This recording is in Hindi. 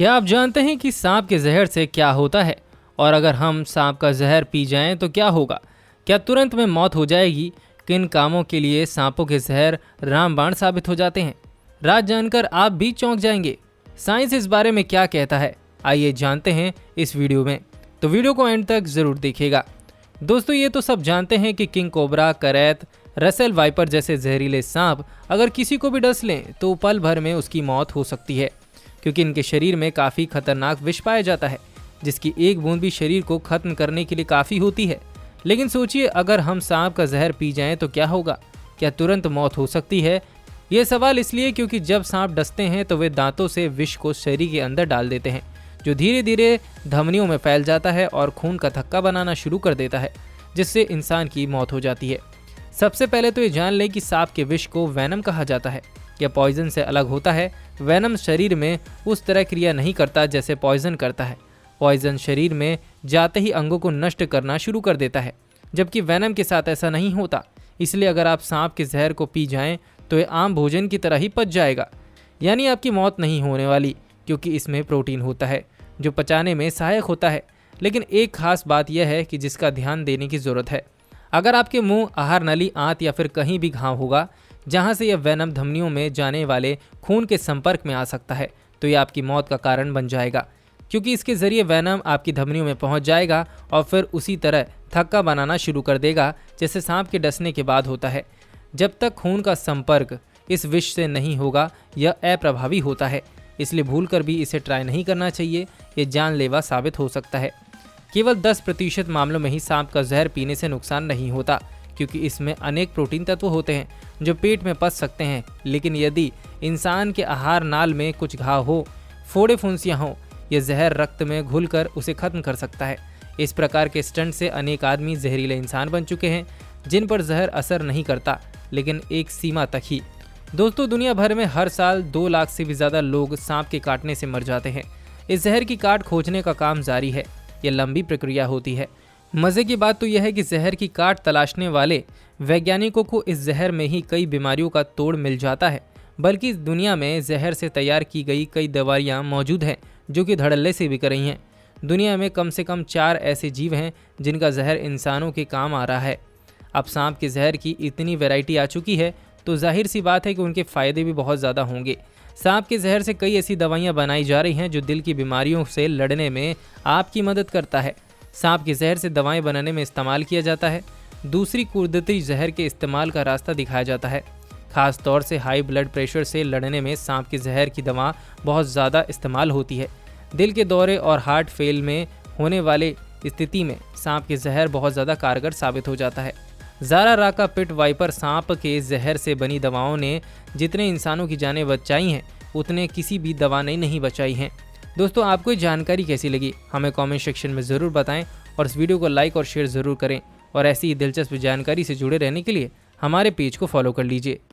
क्या आप जानते हैं कि सांप के जहर से क्या होता है और अगर हम सांप का जहर पी जाएं तो क्या होगा? क्या तुरंत में मौत हो जाएगी? किन कामों के लिए सांपों के जहर रामबाण साबित हो जाते हैं? राज जानकर आप भी चौंक जाएंगे। साइंस इस बारे में क्या कहता है, आइए जानते हैं इस वीडियो में। तो वीडियो को एंड तक जरूर देखिएगा। दोस्तों, ये तो सब जानते हैं कि किंग कोबरा, करैत, रसेल वाइपर जैसे जहरीले सांप अगर किसी को भी डस लें तो पल भर में उसकी मौत हो सकती है, क्योंकि इनके शरीर में काफ़ी खतरनाक विष पाया जाता है, जिसकी एक बूंद भी शरीर को खत्म करने के लिए काफ़ी होती है। लेकिन सोचिए, अगर हम सांप का जहर पी जाएं तो क्या होगा? क्या तुरंत मौत हो सकती है? ये सवाल इसलिए क्योंकि जब सांप डसते हैं तो वे दांतों से विष को शरीर के अंदर डाल देते हैं, जो धीरे धीरे धमनियों में फैल जाता है और खून का थक्का बनाना शुरू कर देता है, जिससे इंसान की मौत हो जाती है। सबसे पहले तो ये जान लें कि सांप के विष को वेनम कहा जाता है। यह पॉइजन से अलग होता है। वेनम शरीर में उस तरह क्रिया नहीं करता जैसे पॉइजन करता है। पॉइजन शरीर में जाते ही अंगों को नष्ट करना शुरू कर देता है, जबकि वेनम के साथ ऐसा नहीं होता। इसलिए अगर आप सांप के जहर को पी जाएं तो ये आम भोजन की तरह ही पच जाएगा, यानी आपकी मौत नहीं होने वाली, क्योंकि इसमें प्रोटीन होता है जो पचाने में सहायक होता है। लेकिन एक खास बात यह है कि जिसका ध्यान देने की ज़रूरत है। अगर आपके मुंह, आहार नली, आंत या फिर कहीं भी घाव होगा जहां से यह वेनम धमनियों में जाने वाले खून के संपर्क में आ सकता है, तो यह आपकी मौत का कारण बन जाएगा, क्योंकि इसके जरिए वेनम आपकी धमनियों में पहुंच जाएगा और फिर उसी तरह थक्का बनाना शुरू कर देगा जैसे सांप के डसने के बाद होता है। जब तक खून का संपर्क इस विष से नहीं होगा, यह अप्रभावी होता है। इसलिए भूलकर भी इसे ट्राई नहीं करना चाहिए, ये जानलेवा साबित हो सकता है। केवल 10% मामलों में ही सांप का जहर पीने से नुकसान नहीं होता, क्योंकि इसमें अनेक प्रोटीन तत्व होते हैं जो पेट में पच सकते हैं। लेकिन यदि इंसान के आहार नाल में कुछ घाव हो, फोड़े फुंसियाँ हो, यह जहर रक्त में घुलकर उसे खत्म कर सकता है। इस प्रकार के स्टंट से अनेक आदमी जहरीले इंसान बन चुके हैं, जिन पर जहर असर नहीं करता, लेकिन एक सीमा तक ही। दोस्तों, दुनिया भर में हर साल 2 लाख से भी ज़्यादा लोग सांप के काटने से मर जाते हैं। इस जहर की काट खोजने का काम जारी है। यह लंबी प्रक्रिया होती है। मज़े की बात तो यह है कि जहर की काट तलाशने वाले वैज्ञानिकों को इस जहर में ही कई बीमारियों का तोड़ मिल जाता है। बल्कि इस दुनिया में जहर से तैयार की गई कई दवाइयाँ मौजूद हैं जो कि धड़ल्ले से बिक रही हैं। दुनिया में कम से कम 4 ऐसे जीव हैं जिनका जहर इंसानों के काम आ रहा है। अब सांप के जहर की इतनी वैरायटी आ चुकी है तो जाहिर सी बात है कि उनके फ़ायदे भी बहुत ज़्यादा होंगे। सांप के जहर से कई ऐसी दवाइयाँ बनाई जा रही हैं जो दिल की बीमारियों से लड़ने में आपकी मदद करता है। सांप के जहर से दवाएं बनाने में इस्तेमाल किया जाता है। दूसरी कुदरती जहर के इस्तेमाल का रास्ता दिखाया जाता है। खास तौर से हाई ब्लड प्रेशर से लड़ने में सांप के जहर की दवा बहुत ज़्यादा इस्तेमाल होती है। दिल के दौरे और हार्ट फेल में होने वाले स्थिति में सांप के जहर बहुत ज़्यादा कारगर साबित हो जाता है। ज़ारा राका पिट वाइपर सांप के जहर से बनी दवाओं ने जितने इंसानों की जानें बचाई हैं, उतने किसी भी दवा ने नहीं बचाई हैं। दोस्तों, आपको ये जानकारी कैसी लगी हमें कमेंट सेक्शन में ज़रूर बताएं और इस वीडियो को लाइक और शेयर ज़रूर करें। और ऐसी ही दिलचस्प जानकारी से जुड़े रहने के लिए हमारे पेज को फॉलो कर लीजिए।